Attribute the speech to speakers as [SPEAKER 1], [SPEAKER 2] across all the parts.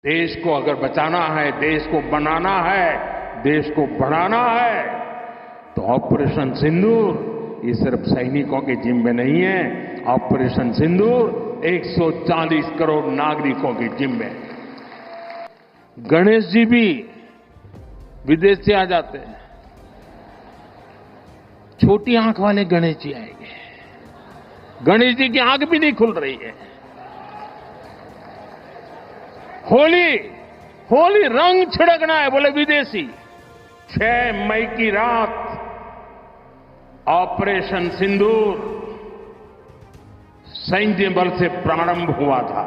[SPEAKER 1] देश को अगर बचाना है, देश को बनाना है, देश को बढ़ाना है, तो ऑपरेशन सिंदूर ये सिर्फ सैनिकों के जिम्मे नहीं है। ऑपरेशन सिंदूर 140 करोड़ नागरिकों के जिम्मे। गणेश जी भी विदेश से आ जाते हैं। छोटी आंख वाले गणेश जी आएंगे। गणेश जी की आंख भी नहीं खुल रही है। होली रंग छिड़कना है, बोले विदेशी। 6 मई की रात ऑपरेशन सिंदूर सैन्य बल से प्रारंभ हुआ था,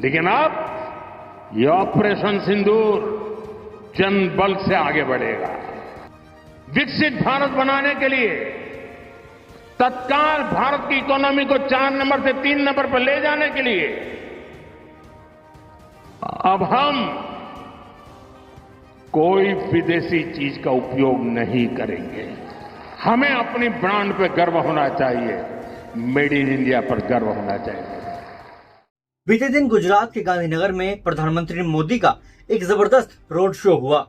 [SPEAKER 1] लेकिन अब ये ऑपरेशन सिंदूर जन बल से आगे बढ़ेगा। विकसित भारत बनाने के लिए, तत्काल भारत की इकोनॉमी को 4 नंबर से 3 नंबर पर ले जाने के लिए अब हम कोई विदेशी चीज का उपयोग नहीं करेंगे। हमें अपनी ब्रांड पे गर्व होना चाहिए, मेड इन इंडिया पर गर्व होना चाहिए।
[SPEAKER 2] बीते दिन गुजरात के गांधीनगर में प्रधानमंत्री मोदी का एक जबरदस्त रोड शो हुआ।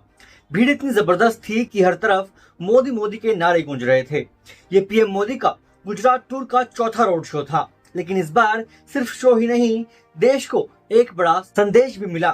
[SPEAKER 2] भीड़ इतनी जबरदस्त थी कि हर तरफ मोदी मोदी के नारे गूंज रहे थे। ये पीएम मोदी का गुजरात टूर का चौथा रोड शो था, लेकिन इस बार सिर्फ शो ही नहीं, देश को एक बड़ा संदेश भी मिला।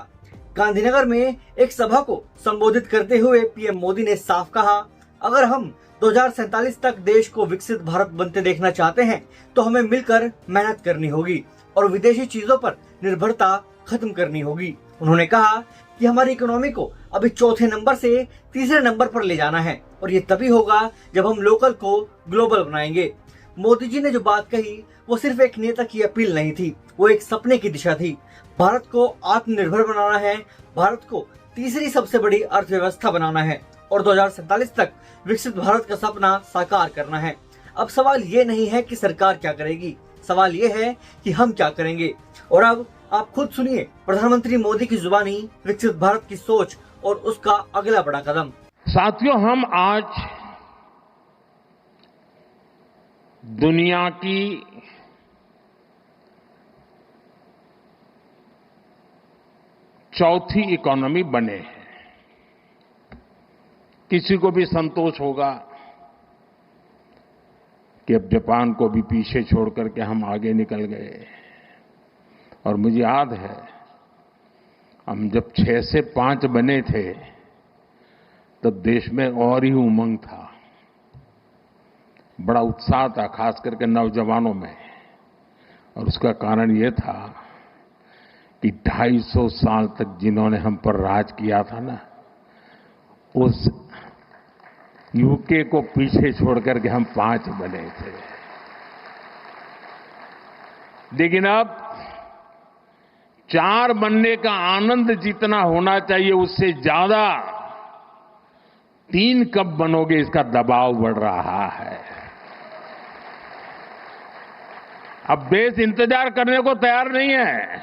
[SPEAKER 2] गांधीनगर में एक सभा को संबोधित करते हुए पीएम मोदी ने साफ कहा, अगर हम 2047 तक देश को विकसित भारत बनते देखना चाहते हैं तो हमें मिलकर मेहनत करनी होगी और विदेशी चीजों पर निर्भरता खत्म करनी होगी। उन्होंने कहा कि हमारी इकोनॉमी को अभी चौथे नंबर से तीसरे नंबर पर ले जाना है और ये तभी होगा जब हम लोकल को ग्लोबल बनाएंगे। मोदी जी ने जो बात कही वो सिर्फ एक नेता की अपील नहीं थी, वो एक सपने की दिशा थी। भारत को आत्मनिर्भर बनाना है, भारत को तीसरी सबसे बड़ी अर्थव्यवस्था बनाना है और 2047 तक विकसित भारत का सपना साकार करना है। अब सवाल ये नहीं है कि सरकार क्या करेगी, सवाल ये है कि हम क्या करेंगे। और अब आप खुद सुनिए प्रधानमंत्री मोदी की जुबानी विकसित भारत की सोच और उसका अगला बड़ा कदम।
[SPEAKER 1] साथियों, हम आज दुनिया की चौथी इकोनॉमी बने हैं। किसी को भी संतोष होगा कि अब जापान को भी पीछे छोड़ करके हम आगे निकल गए। और मुझे याद है, हम जब 6 से 5 बने थे तब देश में और ही उमंग था, बड़ा उत्साह था, खास करके नौजवानों में। और उसका कारण ये था कि 250 साल तक जिन्होंने हम पर राज किया था ना, उस यूके को पीछे छोड़ करके हम 5 बने थे। लेकिन अब 4 बनने का आनंद जितना होना चाहिए उससे ज्यादा 3 कब बनोगे इसका दबाव बढ़ रहा है। अब देश इंतजार करने को तैयार नहीं है,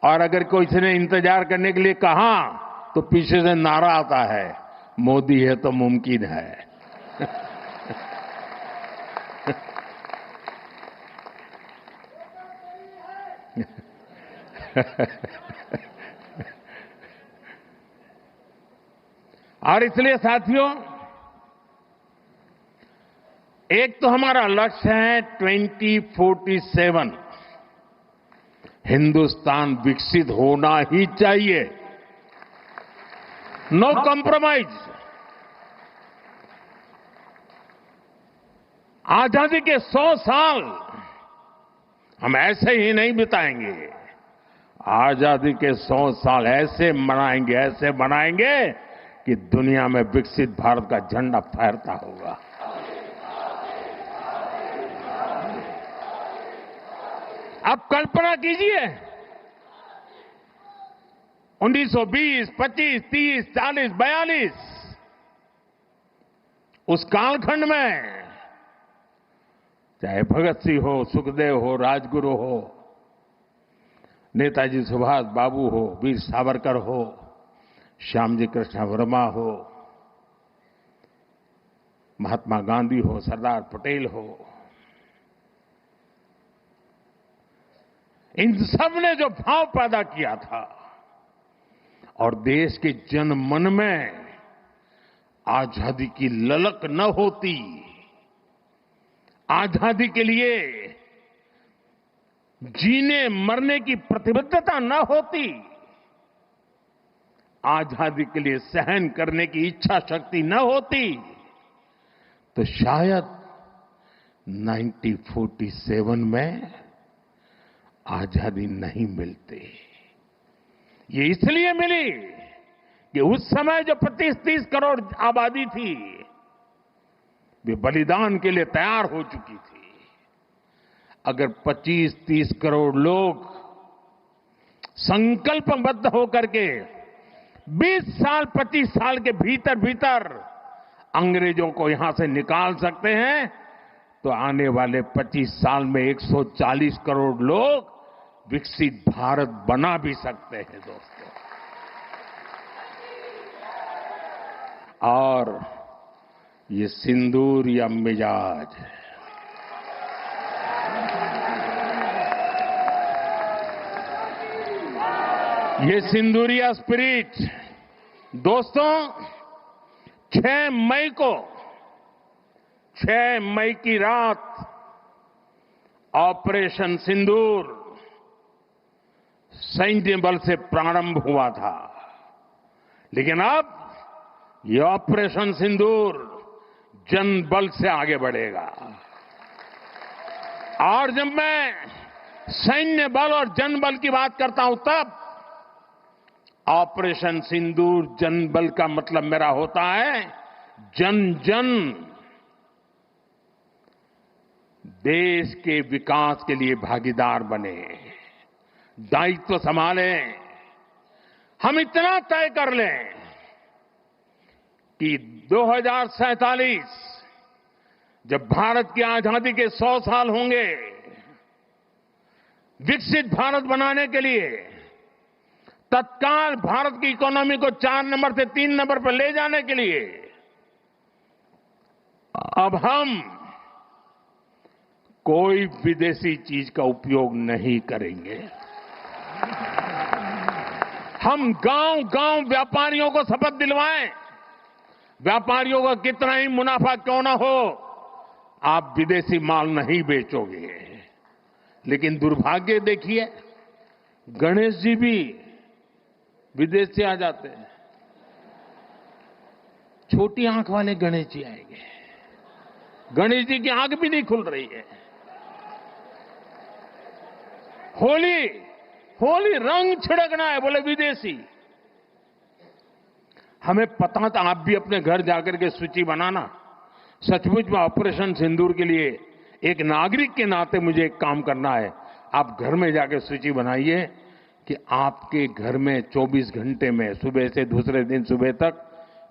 [SPEAKER 1] और अगर कोई ने इंतजार करने के लिए कहा तो पीछे से नारा आता है, मोदी है तो मुमकिन है। और इसलिए साथियों, एक तो हमारा लक्ष्य है 2047 हिंदुस्तान विकसित होना ही चाहिए, नो कॉम्प्रोमाइज। आजादी के 100 साल हम ऐसे ही नहीं बिताएंगे। आजादी के 100 साल ऐसे मनाएंगे कि दुनिया में विकसित भारत का झंडा फहरता होगा। अब कल्पना कीजिए, 1920, 25, 30, 40, 42 उस कालखंड में चाहे भगत सिंह हो, सुखदेव हो, राजगुरु हो, नेताजी सुभाष बाबू हो, वीर सावरकर हो, श्यामजी कृष्ण वर्मा हो, महात्मा गांधी हो, सरदार पटेल हो, इन सब ने जो भाव पैदा किया था और देश के जन मन में आजादी की ललक न होती, आजादी के लिए जीने मरने की प्रतिबद्धता न होती, आजादी के लिए सहन करने की इच्छा शक्ति न होती, तो शायद 1947 में आजादी नहीं मिलती। ये इसलिए मिली कि उस समय जो 25-30 करोड़ आबादी थी, वे बलिदान के लिए तैयार हो चुकी थी। अगर 25-30 करोड़ लोग संकल्पबद्ध होकर के 20 साल 25 साल के भीतर भीतर अंग्रेजों को यहां से निकाल सकते हैं, तो आने वाले 25 साल में 140 करोड़ लोग विकसित भारत बना भी सकते हैं दोस्तों। और ये सिंदूर या मिजाज, ये सिंदूरिया स्पिरिट दोस्तों 6 मई की रात ऑपरेशन सिंदूर सैन्य बल से प्रारंभ हुआ था, लेकिन अब ये ऑपरेशन सिंदूर जन बल से आगे बढ़ेगा। और जब मैं सैन्य बल और जन बल की बात करता हूं, तब ऑपरेशन सिंदूर जन बल का मतलब मेरा होता है जन जन देश के विकास के लिए भागीदार बने, दायित्व संभालें। हम इतना तय कर लें कि 2047 जब भारत की आजादी के 100 साल होंगे, विकसित भारत बनाने के लिए तत्काल भारत की इकोनॉमी को 4 नंबर से 3 नंबर पर ले जाने के लिए अब हम कोई विदेशी चीज का उपयोग नहीं करेंगे। हम गांव-गांव व्यापारियों को शपथ दिलवाएं, व्यापारियों का कितना ही मुनाफा क्यों ना हो, आप विदेशी माल नहीं बेचोगे। लेकिन दुर्भाग्य देखिए, गणेश जी भी विदेश से आ जाते हैं। छोटी आंख वाले गणेश जी आएंगे, गणेश जी की आंख भी नहीं खुल रही है। होली रंग छिड़कना है, बोले विदेशी। हमें पता था, आप भी अपने घर जाकर के सूची बनाना। सचमुच में ऑपरेशन सिंदूर के लिए एक नागरिक के नाते मुझे एक काम करना है। आप घर में जाकर सूची बनाइए कि आपके घर में 24 घंटे में सुबह से दूसरे दिन सुबह तक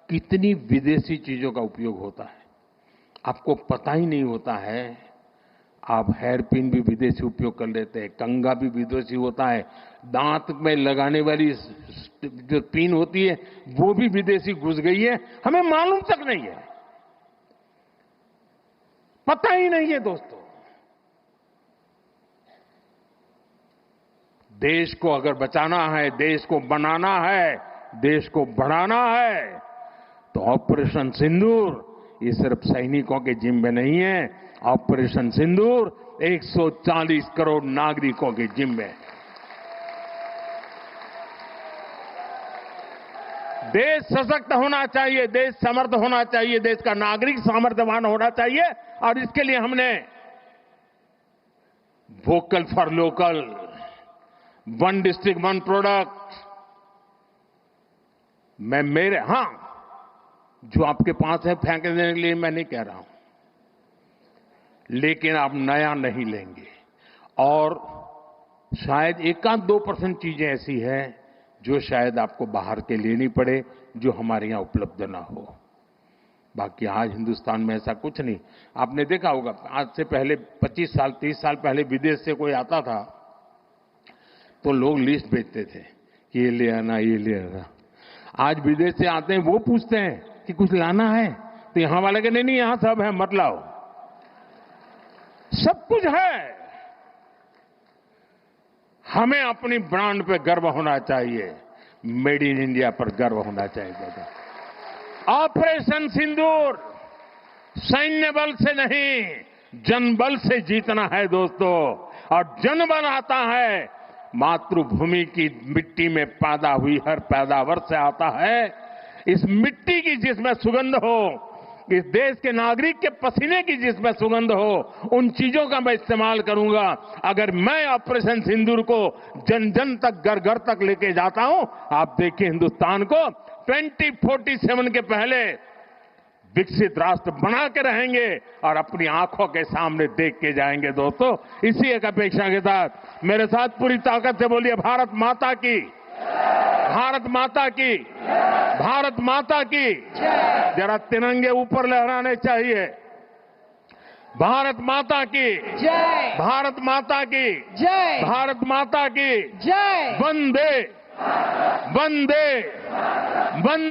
[SPEAKER 1] कितनी विदेशी चीजों का उपयोग होता है। आपको पता ही नहीं होता है। आप हेयर पिन भी विदेशी उपयोग कर लेते हैं, कंघा भी विदेशी होता है, दांत में लगाने वाली जो पिन होती है वो भी विदेशी घुस गई है, हमें मालूम तक नहीं है, पता ही नहीं है दोस्तों। देश को अगर बचाना है, देश को बनाना है, देश को बढ़ाना है, तो ऑपरेशन सिंदूर ये सिर्फ सैनिकों के जिम्मे नहीं है। ऑपरेशन सिंदूर 140 करोड़ नागरिकों के जिम्मे। देश सशक्त होना चाहिए, देश समर्थ होना चाहिए, देश का नागरिक सामर्थ्यवान होना चाहिए। और इसके लिए हमने vocal for local, one district one product, जो आपके पास है फेंक देने के लिए मैं नहीं कह रहा हूं, लेकिन आप नया नहीं लेंगे। और शायद 1-2% चीजें ऐसी हैं जो शायद आपको बाहर के लेनी पड़े, जो हमारे यहां उपलब्ध ना हो। बाकी आज हिंदुस्तान में ऐसा कुछ नहीं। आपने देखा होगा, आज से पहले 25 साल 30 साल पहले विदेश से कोई आता था तो लोग लिस्ट भेजते थे कि ये ले आना, ये ले आना। आज विदेश से आते हैं, वो पूछते हैं कि कुछ लाना है, तो यहां वाले के नहीं, यहां सब है, मत लाओ, सब कुछ है। हमें अपनी ब्रांड पे गर्व होना चाहिए, मेड इन इंडिया पर गर्व होना चाहिए। ऑपरेशन सिंदूर सैन्य बल से नहीं, जनबल से जीतना है दोस्तों। और जनबल आता है मातृभूमि की मिट्टी में पैदा हुई हर पैदावार से आता है। इस मिट्टी की जिसमें सुगंध हो, इस देश के नागरिक के पसीने की जिसमें सुगंध हो, उन चीजों का मैं इस्तेमाल करूंगा। अगर मैं ऑपरेशन सिंदूर को जन जन तक, घर घर तक लेके जाता हूं, आप देखिए हिंदुस्तान को 2047 के पहले विकसित राष्ट्र बना के रहेंगे और अपनी आंखों के सामने देख के जाएंगे दोस्तों। इसी एक अपेक्षा के साथ मेरे साथ पूरी ताकत से बोलिए, भारत माता की, भारत माता की, भारत माता की। जरा तिरंगे ऊपर लहराने चाहिए। भारत माता की
[SPEAKER 3] जय,
[SPEAKER 1] भारत माता की
[SPEAKER 3] जय,
[SPEAKER 1] भारत माता की
[SPEAKER 3] जय।
[SPEAKER 1] वंदे वंदे वंदे।